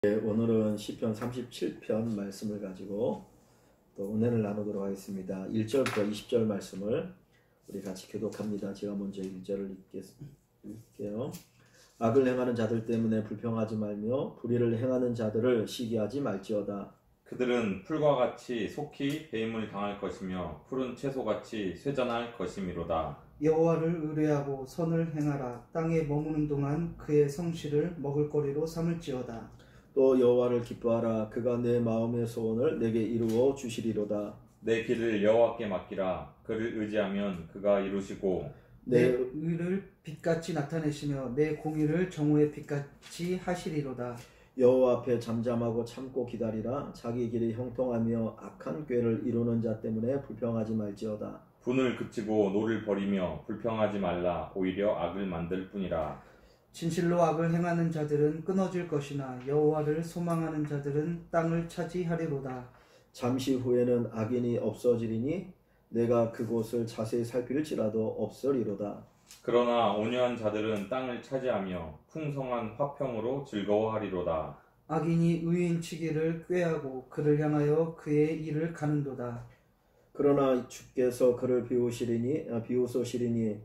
네, 오늘은 시편 37편 말씀을 가지고 또 은혜를 나누도록 하겠습니다. 1절부터 20절 말씀을 우리 같이 교독합니다. 제가 먼저 1절을 읽게요. 악을 행하는 자들 때문에 불평하지 말며 불의를 행하는 자들을 시기하지 말지어다. 그들은 풀과 같이 속히 배임을 당할 것이며 푸른 채소같이 쇠잔할 것이미로다. 여호와를 의뢰하고 선을 행하라. 땅에 머무는 동안 그의 성실을 먹을거리로 삼을지어다. 또 여호와를 기뻐하라. 그가 내 마음의 소원을 내게 이루어 주시리로다. 내 길을 여호와께 맡기라. 그를 의지하면 그가 이루시고 내 의를 빛같이 나타내시며 내 공의를 정오의 빛같이 하시리로다. 여호와 앞에 잠잠하고 참고 기다리라. 자기 길이 형통하며 악한 꾀를 이루는 자 때문에 불평하지 말지어다. 분을 그치고 노를 버리며 불평하지 말라. 오히려 악을 만들 뿐이라. 진실로 악을 행하는 자들은 끊어질 것이나 여호와를 소망하는 자들은 땅을 차지하리로다. 잠시 후에는 악인이 없어지리니 내가 그곳을 자세히 살필지라도 없으리로다. 그러나 온유한 자들은 땅을 차지하며 풍성한 화평으로 즐거워하리로다. 악인이 의인치기를 꾀하고 그를 향하여 그의 일을 가는도다. 그러나 주께서 그를 비웃으시리니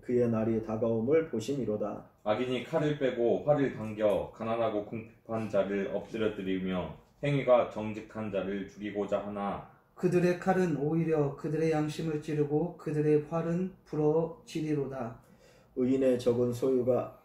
그의 날이 다가옴을 보심이로다. 악인이 칼을 빼고 활을 당겨 가난하고 궁핍한 자를 엎드려뜨리며 행위가 정직한 자를 죽이고자 하나 그들의 칼은 오히려 그들의 양심을 찌르고 그들의 활은 부러지리로다. 의인의 적은 소유가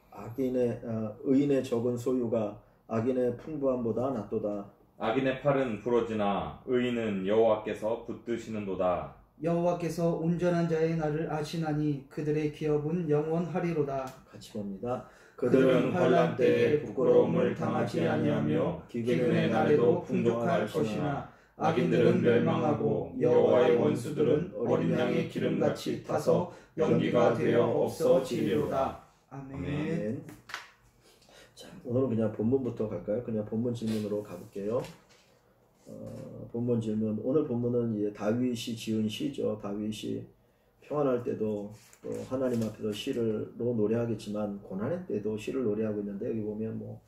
악인의 풍부함보다 낫도다. 악인의 팔은 부러지나 의인은 여호와께서 붙드시는도다. 여호와께서 온전한 자의 날을 아시나니 그들의 기업은 영원하리로다. 같이 봅니다. 그들은 환난 때에 부끄러움을 당하지 아니하며 기근의 날에도 풍족할 것이나 악인들은 멸망하고 여호와의 원수들은 어린 양의 기름같이 타서 연기가 되어 없어지리로다. 아멘. 아멘. 자, 오늘은 그냥 본문부터 갈까요? 그냥 본문 질문으로 가볼게요. 본문 질문. 오늘 본문은 다윗이 지은 시죠. 다윗이 평안할 때도 또 하나님 앞에서 시로 노래하겠지만 고난의 때도 시를 노래하고 있는데, 여기 보면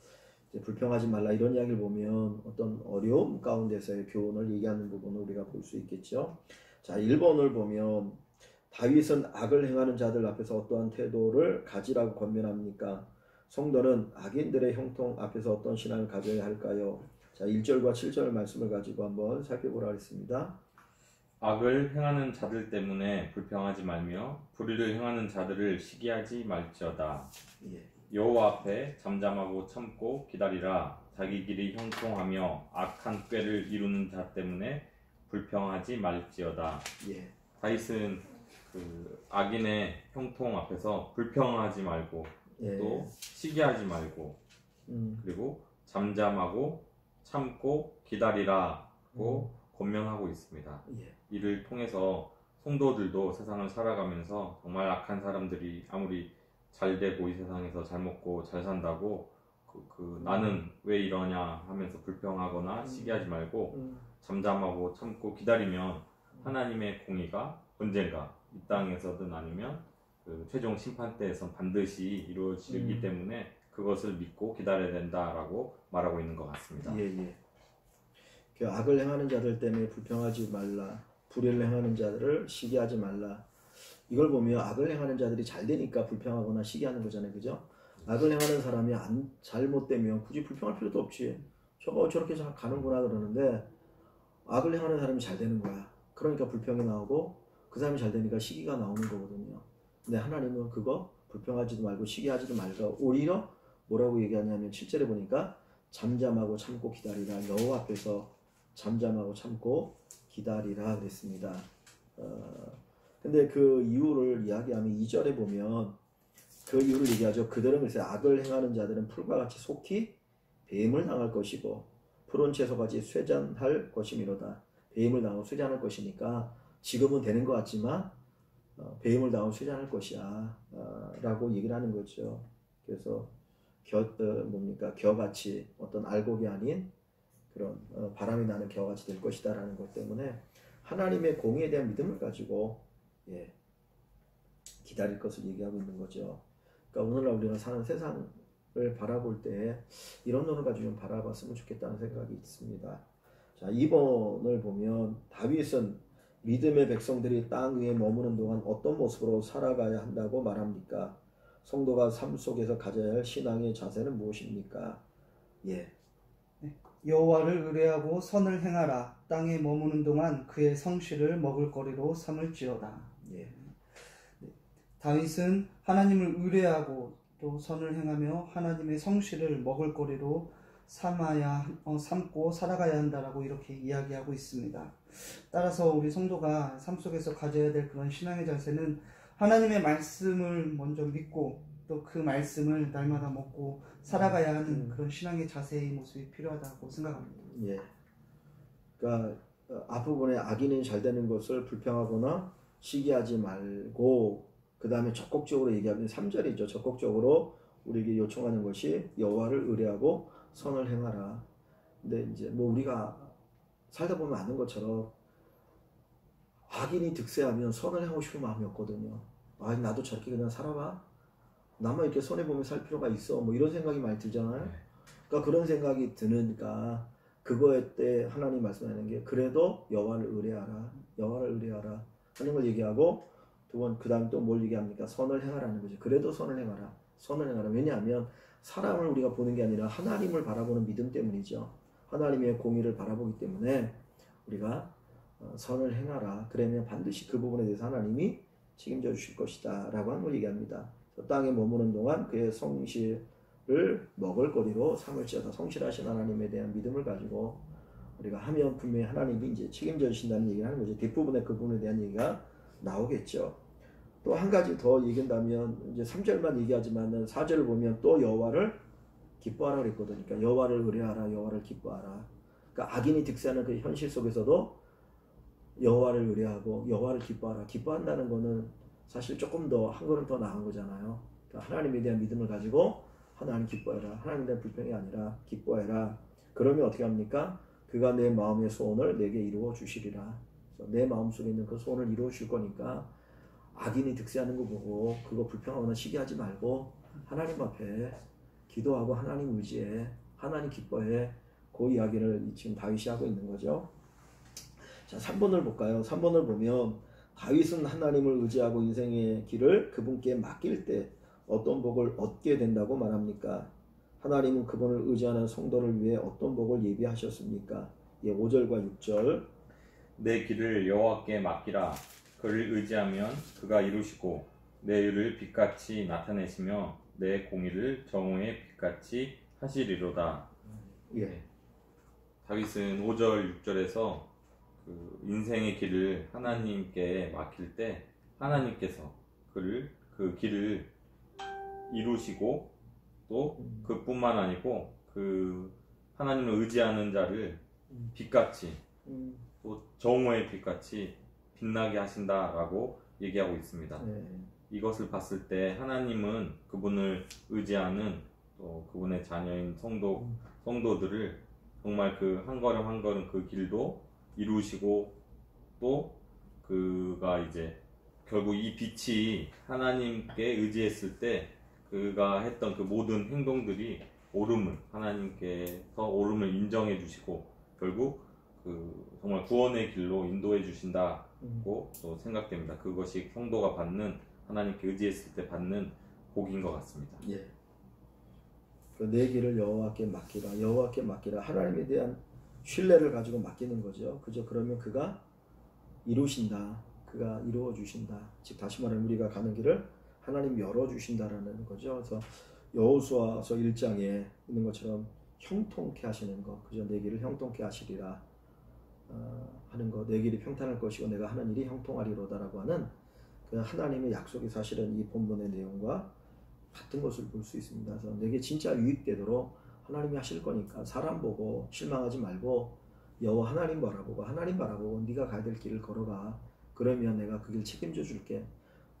불평하지 말라 이런 이야기를 보면 어떤 어려움 가운데서의 교훈을 얘기하는 부분을 우리가 볼 수 있겠죠. 자, 1번을 보면 다윗은 악을 행하는 자들 앞에서 어떠한 태도를 가지라고 권면합니까? 성도는 악인들의 형통 앞에서 어떤 신앙을 가져야 할까요? 자, 1절과 7절 말씀을 가지고 한번 살펴보라 하겠습니다. 악을 행하는 자들 때문에 불평하지 말며 불의를 행하는 자들을 시기하지 말지어다. 여호와 앞에 잠잠하고 참고 기다리라. 자기 길이 형통하며 악한 꾀를 이루는 자 때문에 불평하지 말지어다. 다윗은 그 악인의 형통 앞에서 불평하지 말고 또 시기하지 말고 그리고 잠잠하고 참고 기다리라고 권면하고 있습니다. 이를 통해서 성도들도 세상을 살아가면서 정말 악한 사람들이 아무리 잘 되고 이 세상에서 잘 먹고 잘 산다고 나는 왜 이러냐 하면서 불평하거나 시기하지 말고 잠잠하고 참고 기다리면 하나님의 공의가 언젠가 이 땅에서든 아니면 그 최종 심판 때에선 반드시 이루어지기 때문에 그것을 믿고 기다려야 된다라고 말하고 있는 것 같습니다. 그 악을 행하는 자들 때문에 불평하지 말라. 불의를 행하는 자들을 시기하지 말라. 이걸 보면 악을 행하는 자들이 잘 되니까 불평하거나 시기하는 거잖아요. 그죠? 악을 행하는 사람이 잘못되면 굳이 불평할 필요도 없지. 저거 저렇게 잘 가는구나 그러는데 악을 행하는 사람이 잘 되는 거야. 그러니까 불평이 나오고 그 사람이 잘 되니까 시기가 나오는 거거든요. 근데 하나님은 그거 불평하지도 말고 시기하지도 말고 오히려 뭐라고 얘기하냐면 7절에 보니까 잠잠하고 참고 기다리라. 여호와 앞에서 잠잠하고 참고 기다리라 그랬습니다. 근데 그 이유를 이야기하면 2절에 보면 그 이유를 얘기하죠. 그들은 글쎄 악을 행하는 자들은 풀과 같이 속히 배임을 당할 것이고 푸른 채소같이 쇠잔할 것이미로다. 배임을 당하고 쇠잔할 것이니까 지금은 되는 것 같지만 배임을 당하고 쇠잔할 것이야 라고 얘기를 하는 거죠. 그래서 겨같이 어떤 알곡이 아닌 그런 바람이 나는 겨같이 될 것이다 라는 것 때문에 하나님의 공의에 대한 믿음을 가지고 기다릴 것을 얘기하고 있는 거죠. 그러니까 오늘날 우리가 사는 세상 바라볼 때 이런 눈을 가지고 좀 바라봤으면 좋겠다는 생각이 있습니다. 자, 2번을 보면 다윗은 믿음의 백성들이 땅 위에 머무는 동안 어떤 모습으로 살아가야 한다고 말합니까? 성도가 삶 속에서 가져야 할 신앙의 자세는 무엇입니까? 예. 여호와를 의뢰하고 선을 행하라. 땅에 머무는 동안 그의 성실을 먹을거리로 삼을지어다. 예. 다윗은 하나님을 의뢰하고 또 선을 행하며 하나님의 성실을 먹을거리로 삼고 살아가야 한다라고 이렇게 이야기하고 있습니다. 따라서 우리 성도가 삶 속에서 가져야 될 그런 신앙의 자세는 하나님의 말씀을 먼저 믿고 또 그 말씀을 날마다 먹고 살아가야 하는 그런 신앙의 자세의 모습이 필요하다고 생각합니다. 예. 그러니까 앞부분에 악인이 잘 되는 것을 불평하거나 시기하지 말고 그 다음에 적극적으로 얘기하는 3절이죠. 적극적으로 우리에게 요청하는 것이 여호와를 의뢰하고 선을 행하라. 근데 이제 뭐 우리가 살다 보면 아는 것처럼 악인이 득세하면 선을 하고 싶은 마음이 없거든요. 아, 나도 저렇게 그냥 살아봐. 나만 이렇게 손해보며 살 필요가 있어. 뭐 이런 생각이 많이 들잖아요. 그러니까 그런 생각이 드니까 그거에 때 하나님 말씀하는 게 그래도 여호와를 의뢰하라. 여호와를 의뢰하라 하는 걸 얘기하고 두 번 그 다음 또 뭘 얘기합니까? 선을 행하라는 거죠. 그래도 선을 행하라. 선을 행하라. 왜냐하면 사람을 우리가 보는 게 아니라 하나님을 바라보는 믿음 때문이죠. 하나님의 공의를 바라보기 때문에 우리가 선을 행하라. 그러면 반드시 그 부분에 대해서 하나님이 책임져 주실 것이다 라고 하는 걸 얘기합니다. 땅에 머무는 동안 그의 성실을 먹을거리로 삼을지어다. 성실하신 하나님에 대한 믿음을 가지고 우리가 하면 분명히 하나님이 이제 책임져 주신다는 얘기를 하는 거죠. 뒷부분에 그 부분에 대한 얘기가 나오겠죠. 또 한 가지 더 얘기한다면 이제 3절만 얘기하지만은 4절을 보면 또 여호와를 기뻐하라 그랬거든요. 그러니까 여호와를 의뢰하라, 여호와를 기뻐하라. 그러니까 악인이 득세하는 그 현실 속에서도 여호와를 의뢰하고 여호와를 기뻐하라. 기뻐한다는 거는 사실 조금 더 한 걸음 더 나은 거잖아요. 그러니까 하나님에 대한 믿음을 가지고 하나님 기뻐해라. 하나님에 대한 불평이 아니라 기뻐해라. 그러면 어떻게 합니까? 그가 내 마음의 소원을 내게 이루어 주시리라. 내 마음속에 있는 그 소원을 이루어 줄 거니까 악인이 득세하는 거 보고 그거 불평하거나 시기하지 말고 하나님 앞에 기도하고 하나님 의지해. 하나님 기뻐해. 그 이야기를 지금 다윗이 하고 있는 거죠. 자, 3번을 볼까요? 3번을 보면 다윗은 하나님을 의지하고 인생의 길을 그분께 맡길 때 어떤 복을 얻게 된다고 말합니까? 하나님은 그분을 의지하는 성도를 위해 어떤 복을 예비하셨습니까? 예, 5절과 6절. 내 길을 여호와께 맡기라. 그를 의지하면 그가 이루시고 내 의를 빛같이 나타내시며 내 공의를 정오의 빛같이 하시리로다. 예. 다윗은 5절 6절에서 그 인생의 길을 하나님께 맡길 때 하나님께서 그 길을 이루시고 또 그뿐만 아니고 그 하나님을 의지하는 자를 빛같이 또 정오의 빛같이 빛나게 하신다라고 얘기하고 있습니다. 이것을 봤을 때 하나님은 그분을 의지하는 또 그분의 자녀인 성도들을 정말 그 한 걸음 한 걸음 그 길도 이루시고 또 그가 이제 결국 이 빛이 하나님께 의지했을 때 그가 했던 그 모든 행동들이 하나님께서 옳음을 인정해 주시고 결국 그 정말 구원의 길로 인도해 주신다고 또 생각됩니다. 그것이 성도가 받는 하나님께 의지했을 때 받는 복인 것 같습니다. 예. 내 길을 여호와께 맡기라. 여호와께 맡기라. 하나님에 대한 신뢰를 가지고 맡기는 거죠. 그죠? 그러면 그가 이루신다. 그가 이루어 주신다. 즉 다시 말하면 우리가 가는 길을 하나님 열어 주신다라는 거죠. 그래서 여호수아서 1장에 있는 것처럼 형통케 하시는 것. 그죠? 내 길을 형통케 하시리라 하는 것. 내 길이 평탄할 것이고 내가 하는 일이 형통하리로다라고 하는 그 하나님의 약속이 사실은 이 본문의 내용과 같은 것을 볼 수 있습니다. 그래서 내게 진짜 유익되도록 하나님이 하실 거니까 사람 보고 실망하지 말고 여호와 하나님 바라보고 네가 가야 될 길을 걸어가. 그러면 내가 그 길 책임져 줄게.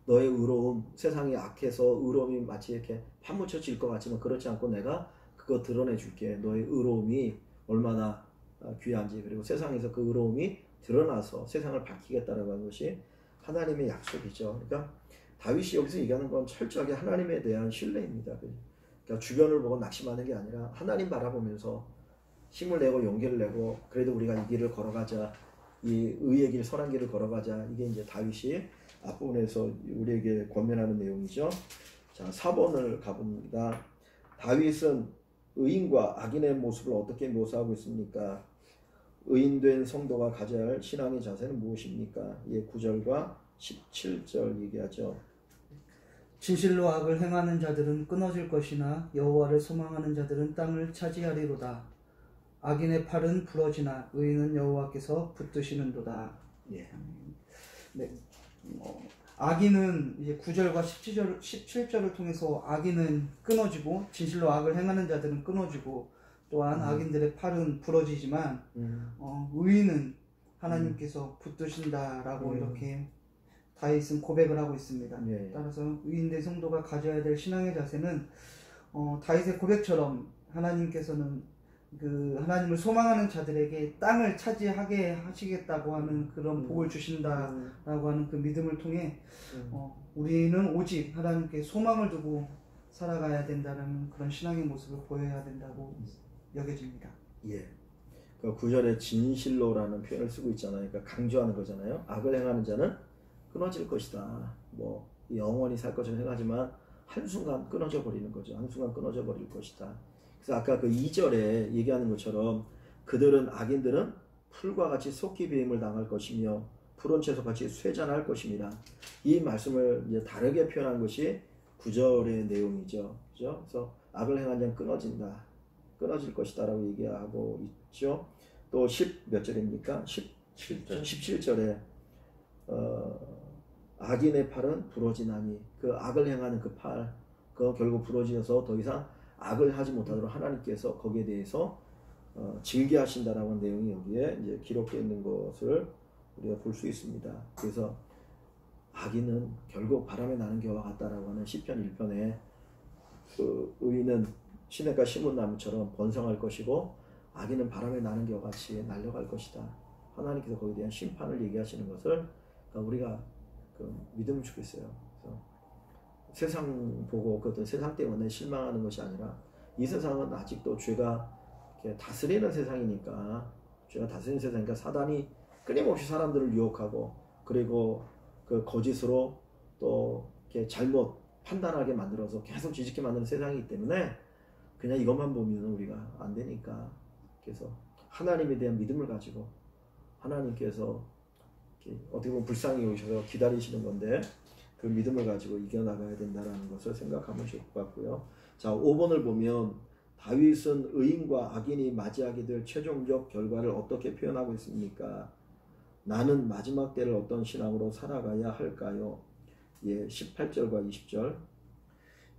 너의 의로움, 세상이 악해서 의로움이 마치 이렇게 파묻혀질 것 같지만 그렇지 않고 내가 그거 드러내 줄게. 너의 의로움이 얼마나 귀한지. 그리고 세상에서 그 의로움이 드러나서 세상을 밝히겠다라고 하는 것이 하나님의 약속이죠. 그러니까 다윗이 여기서 얘기하는 건 철저하게 하나님에 대한 신뢰입니다. 그러니까 그러니까 주변을 보고 낙심하는 게 아니라 하나님 바라보면서 힘을 내고 용기를 내고 그래도 우리가 이 길을 걸어가자. 이 의의 길, 선한 길을 걸어가자. 이게 이제 다윗이 앞부분에서 우리에게 권면하는 내용이죠. 자, 4번을 가봅니다. 다윗은 의인과 악인의 모습을 어떻게 묘사하고 있습니까? 의인된 성도가 가져야 할 신앙의 자세는 무엇입니까? 예, 9절과 17절 얘기하죠. 진실로 악을 행하는 자들은 끊어질 것이나 여호와를 소망하는 자들은 땅을 차지하리로다. 악인의 팔은 부러지나 의인은 여호와께서 붙드시는도다. 예. 네. 악인은 이제 9절과 17절을 통해서 악인은 끊어지고 진실로 악을 행하는 자들은 끊어지고 또한 악인들의 팔은 부러지지만 의인은 하나님께서 붙드신다라고 이렇게 다윗은 고백을 하고 있습니다. 예. 따라서 의인된 성도가 가져야 될 신앙의 자세는 다윗의 고백처럼 하나님께서는 그 하나님을 소망하는 자들에게 땅을 차지하게 하시겠다고 하는 그런 복을 주신다라고 하는 그 믿음을 통해 우리는 오직 하나님께 소망을 두고 살아가야 된다는 그런 신앙의 모습을 보여야 된다고 여겨집니다. 예. 그 9절에 진실로라는 표현을 쓰고 있잖아요. 그러니까 강조하는 거잖아요. 악을 행하는 자는 끊어질 것이다. 뭐 영원히 살 것처럼 생각하지만 한순간 끊어져 버리는 거죠. 한순간 끊어져 버릴 것이다. 그래서 아까 그 2절에 얘기하는 것처럼 그들은 악인들은 풀과 같이 속기 배임을 당할 것이며 푸른 채소같이 쇠잔할 것입니다. 이 말씀을 이제 다르게 표현한 것이 9절의 내용이죠. 그죠? 그래서 악을 행한 자는 끊어진다. 끊어질 것이다 라고 얘기하고 있죠. 또 10 몇 절입니까? 17절에 악인의 팔은 부러지나니 그 악을 행하는 그 팔, 그거 결국 부러지어서 더 이상 악을 하지 못하도록 하나님께서 거기에 대해서 징계하신다라고 하는 내용이 여기에 이제 기록되어 있는 것을 우리가 볼 수 있습니다. 그래서 악인은 결국 바람에 나는 겨와 같다라고 하는 시편 1편에 그 의인은 시냇가 심은 나무처럼 번성할 것이고 악인은 바람에 나는 겨와 같이 날려갈 것이다. 하나님께서 거기에 대한 심판을 얘기하시는 것을 우리가 믿으면 좋겠어요. 그래서 세상 보고 그 어떤 세상 때문에 실망하는 것이 아니라 이 세상은 아직도 죄가 다스리는 세상이니까 죄가 다스리는 세상이니까 사단이 끊임없이 사람들을 유혹하고 그리고 그 거짓으로 또 이렇게 잘못 판단하게 만들어서 계속 뒤집게 만드는 세상이기 때문에 그냥 이것만 보면 우리가 안 되니까 그래서 하나님에 대한 믿음을 가지고 하나님께서 어떻게 보면 불쌍히 오셔서 기다리시는 건데 그 믿음을 가지고 이겨나가야 된다는 것을 생각하면 좋을 것 같고요. 자, 5번을 보면 다윗은 의인과 악인이 맞이하게 될 최종적 결과를 어떻게 표현하고 있습니까? 나는 마지막 때를 어떤 신앙으로 살아가야 할까요? 예, 18절과 20절.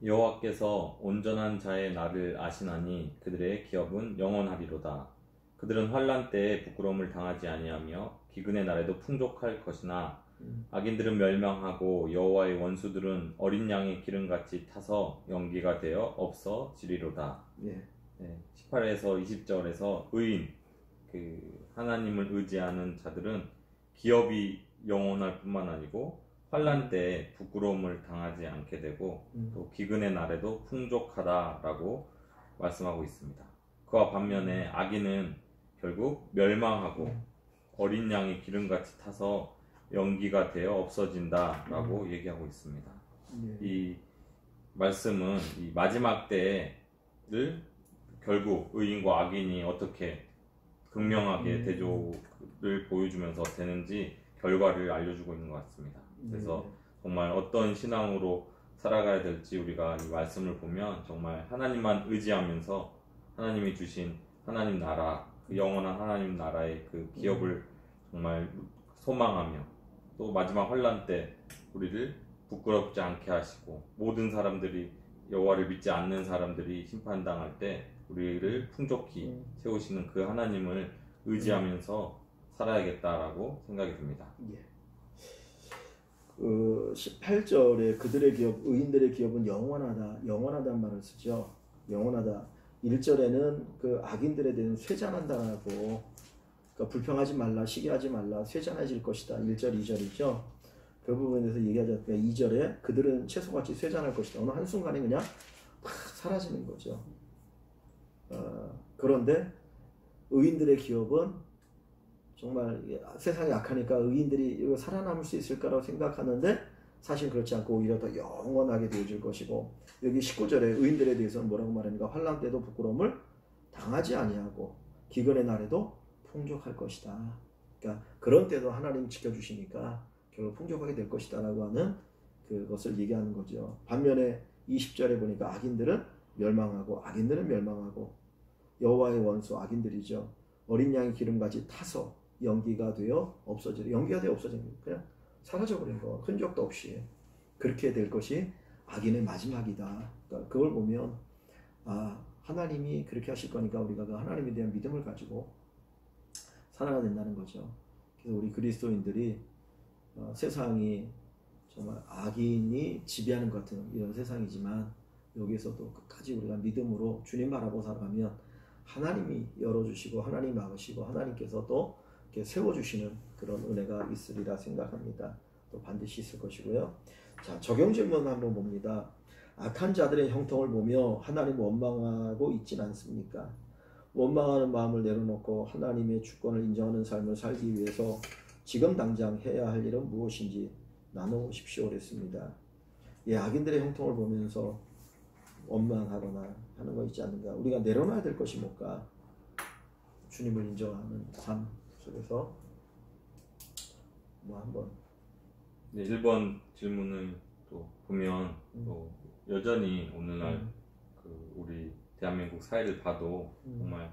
여호와께서 온전한 자의 날을 아시나니 그들의 기업은 영원하리로다. 그들은 환난 때에 부끄러움을 당하지 아니하며 기근의 날에도 풍족할 것이나 악인들은 멸망하고 여호와의 원수들은 어린 양의 기름같이 타서 연기가 되어 없어지리로다. 예. 네, 18에서 20절에서 의인, 하나님을 의지하는 자들은 기업이 영원할 뿐만 아니고 환난 때에 부끄러움을 당하지 않게 되고 또 기근의 날에도 풍족하다라고 말씀하고 있습니다. 그와 반면에 악인은 결국 멸망하고 어린 양이 기름같이 타서 연기가 되어 없어진다라고 얘기하고 있습니다. 이 말씀은 이 마지막 때를 결국 의인과 악인이 어떻게 극명하게 대조를 보여주면서 되는지 결과를 알려주고 있는 것 같습니다. 그래서 정말 어떤 신앙으로 살아가야 될지 우리가 이 말씀을 보면 정말 하나님만 의지하면서 하나님이 주신 하나님 나라, 그 영원한 하나님 나라의 그 기업을 정말 소망하며 또 마지막 환난 때 우리를 부끄럽지 않게 하시고 모든 사람들이 여호와를 믿지 않는 사람들이 심판당할 때 우리를 풍족히 세우시는 그 하나님을 의지하면서 살아야겠다라고 생각이 듭니다. 예. 18절에 그들의 기업, 의인들의 기업은 영원하다는 말을 쓰죠. 영원하다. 1절에는 그 악인들에 대해서 쇠잔한다라고, 그러니까 불평하지 말라, 시기하지 말라, 쇠잔해질 것이다. 1절, 2절이죠. 그 부분에서 얘기하자. 2절에 그들은 채소같이 쇠잔할 것이다. 어느 한순간에 그냥 사라지는 거죠. 그런데 의인들의 기업은 정말 세상이 약하니까 의인들이 이거 살아남을 수 있을까라고 생각하는데 사실 그렇지 않고 오히려 더 영원하게 되어질 것이고, 여기 19절에 의인들에 대해서는 뭐라고 말하는가? 환난 때도 부끄러움을 당하지 아니하고 기근의 날에도 풍족할 것이다. 그러니까 그런 때도 하나님 지켜주시니까 결국 풍족하게 될 것이다 라고 하는 그것을 얘기하는 거죠. 반면에 20절에 보니까 악인들은 멸망하고 여호와의 원수 악인들이죠. 어린 양의 기름같이 타서 연기가 되어 없어지는 그냥 사라져버린 거, 흔적도 없이 그렇게 될 것이 악인의 마지막이다. 그러니까 그걸 보면 하나님이 그렇게 하실 거니까 우리가 그 하나님에 대한 믿음을 가지고 살아야 된다는 거죠. 그래서 우리 그리스도인들이 세상이 정말 악인이 지배하는 것 같은 이런 세상이지만 여기에서도 끝까지 우리가 믿음으로 주님 바라보고 살아가면 하나님이 열어주시고 하나님 막으시고 하나님께서 또 이렇게 세워주시는 그런 은혜가 있으리라 생각합니다. 또 반드시 있을 것이고요. 자, 적용 질문 한번 봅니다. 악한 자들의 형통을 보며 하나님 원망하고 있진 않습니까? 원망하는 마음을 내려놓고 하나님의 주권을 인정하는 삶을 살기 위해서 지금 당장 해야 할 일은 무엇인지 나누십시오 그랬습니다. 악인들의 형통을 보면서 원망하거나 하는 거 있지 않는가? 우리가 내려놔야 될 것이 뭘까? 주님을 인정하는 삶 속에서 한번 1번 질문을 또 보면 또 여전히 오늘날 우리 대한민국 사회를 봐도 정말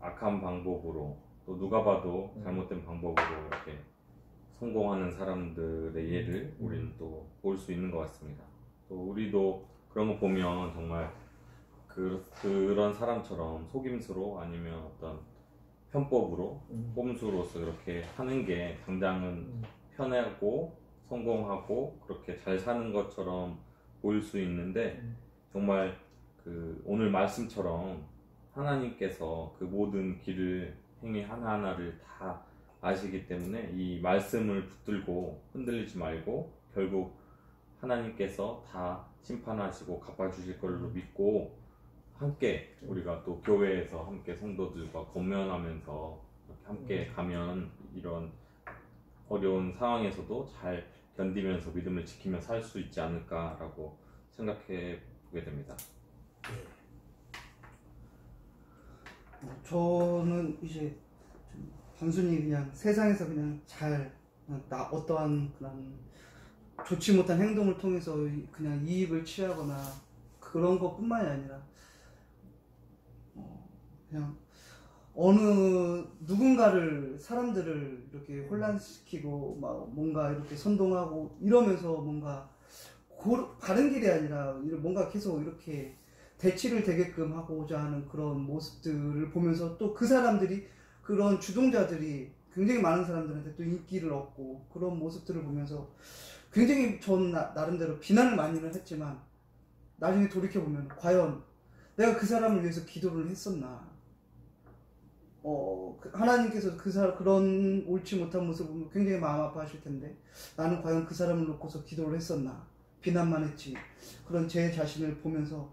악한 방법으로 또 누가 봐도 잘못된 방법으로 이렇게 성공하는 사람들의 예를 우리는 또 볼 수 있는 것 같습니다. 또 우리도 그런 거 보면 정말 그런 사람처럼 속임수로 아니면 어떤 편법으로 꼼수로서 이렇게 하는 게 당장은 편하고 성공하고 그렇게 잘 사는 것처럼 보일 수 있는데 정말 오늘 말씀처럼 하나님께서 그 모든 길을 행위 하나하나를 다 아시기 때문에 이 말씀을 붙들고 흔들리지 말고 결국 하나님께서 다 심판하시고 갚아주실 걸로 믿고 함께 우리가 또 교회에서 함께 성도들과 권면하면서 이렇게 함께 가면 이런 어려운 상황에서도 잘 견디면서 믿음을 지키며 살 수 있지 않을까라고 생각해 보게 됩니다. 저는 이제 단순히 그냥 세상에서 그냥 어떠한 그런 좋지 못한 행동을 통해서 그냥 이익을 취하거나 그런 것뿐만이 아니라 그냥 어느 누군가를 사람들을 이렇게 혼란시키고 막 뭔가 이렇게 선동하고 이러면서 뭔가 바른 길이 아니라 뭔가 계속 이렇게 대치를 되게끔 하고자 하는 그런 모습들을 보면서 또 그 사람들이 그런 주동자들이 굉장히 많은 사람들한테 또 인기를 얻고 그런 모습들을 보면서 굉장히 전 나름대로 비난을 많이는 했지만 나중에 돌이켜보면 과연 내가 그 사람을 위해서 기도를 했었나? 하나님께서 그런 옳지 못한 모습을 보면 굉장히 마음 아파하실 텐데 나는 과연 그 사람을 놓고서 기도를 했었나? 비난만 했지. 그런 제 자신을 보면서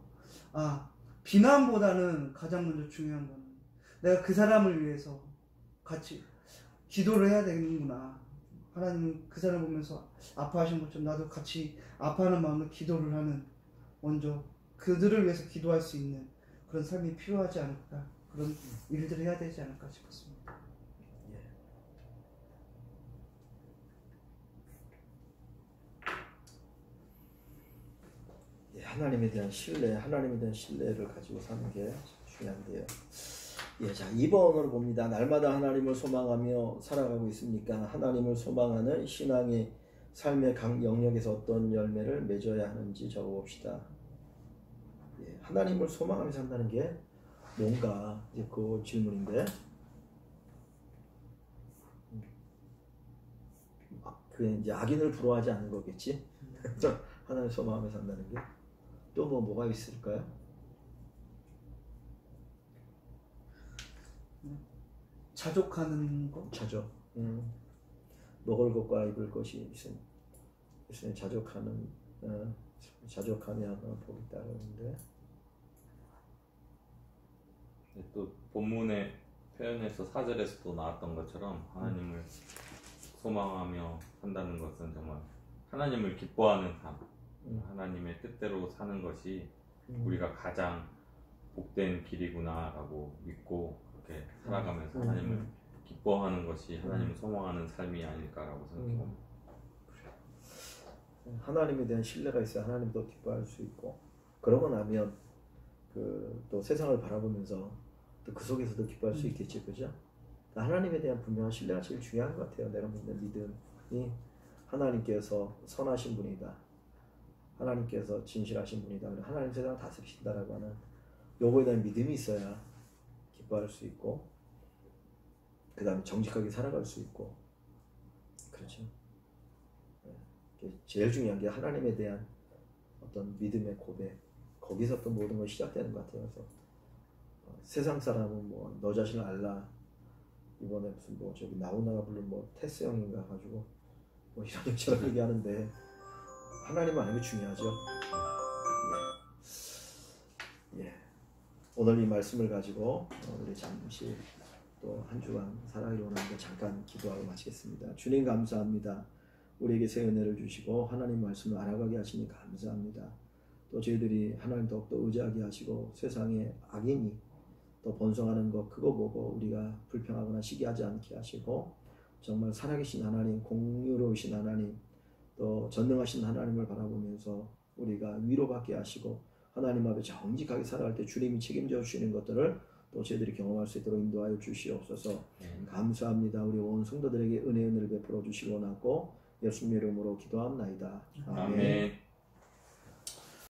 비난보다는 가장 먼저 중요한 건 내가 그 사람을 위해서 같이 기도를 해야 되는구나. 하나님은 그 사람을 보면서 아파하신 것처럼 나도 같이 아파하는 마음으로 기도를 하는, 먼저 그들을 위해서 기도할 수 있는 그런 삶이 필요하지 않을까, 그런 일들을 해야 되지 않을까 싶었습니다. 하나님에 대한 신뢰를 가지고 사는 게 중요한데요. 자, 2번을 봅니다. 날마다 하나님을 소망하며 살아가고 있습니까? 하나님을 소망하는 신앙의 삶의 각 영역에서 어떤 열매를 맺어야 하는지 적어봅시다. 하나님을 소망하며 산다는 게 뭔가 그 질문인데, 이제 악인을 부러워하지 않는 거겠지? 하나님을 소망하며 산다는 게 또 뭐가 있을까요? 자족하는 거? 자족. 먹을 것과 입을 것이 있으니 자족하는 자족하면 복이 따르는데. 또 본문의 표현에서 4절에서도 나왔던 것처럼 하나님을 소망하며 산다는 것은 정말 하나님을 기뻐하는 삶, 하나님의 뜻대로 사는 것이 우리가 가장 복된 길이구나라고 믿고 그렇게 살아가면서 하나님을 기뻐하는 것이 하나님을 소망하는 삶이 아닐까라고 생각합니다. 하나님에 대한 신뢰가 있어야 하나님도 기뻐할 수 있고, 그러고 나면 또 세상을 바라보면서 또 그 속에서도 기뻐할 수 있겠지, 그죠? 하나님에 대한 분명한 신뢰가 제일 중요한 것 같아요. 내가 믿는 믿음이 하나님께서 선하신 분이다, 하나님께서 진실하신 분이다, 하나님 세상을 다스리신다라고 하는 요거에 대한 믿음이 있어야 기뻐할 수 있고, 그 다음에 정직하게 살아갈 수 있고, 그렇죠. 제일 중요한 게 하나님에 대한 어떤 믿음의 고백, 거기서 또 모든 것이 시작되는 것 같아요. 그래서 세상 사람은 뭐 너 자신을 알라, 이번에 무슨 뭐 저기 나훈아가 부른 뭐 테스 형인가 가지고 뭐 이런 저런 얘기하는데, 하나님은 아는 게 중요하죠. 예. 오늘 이 말씀을 가지고 우리 잠시 또 한 주간 살아가기 원하는데 잠깐 기도하고 마치겠습니다. 주님 감사합니다. 우리에게 새 은혜를 주시고 하나님 말씀을 알아가게 하시니 감사합니다. 또 저희들이 하나님 더욱더 의지하게 하시고 세상에 악인이 또 번성하는 것 그거 보고 우리가 불평하거나 시기하지 않게 하시고, 정말 살아계신 하나님, 공유로우신 하나님, 또 전능하신 하나님을 바라보면서 우리가 위로받게 하시고 하나님 앞에 정직하게 살아갈 때 주님이 책임져 주시는 것들을 또 저희들이 경험할 수 있도록 인도하여 주시옵소서. 감사합니다. 우리 온 성도들에게 은혜를 베풀어 주시기 원하고 예수님의 이름으로 기도합나이다. 아멘.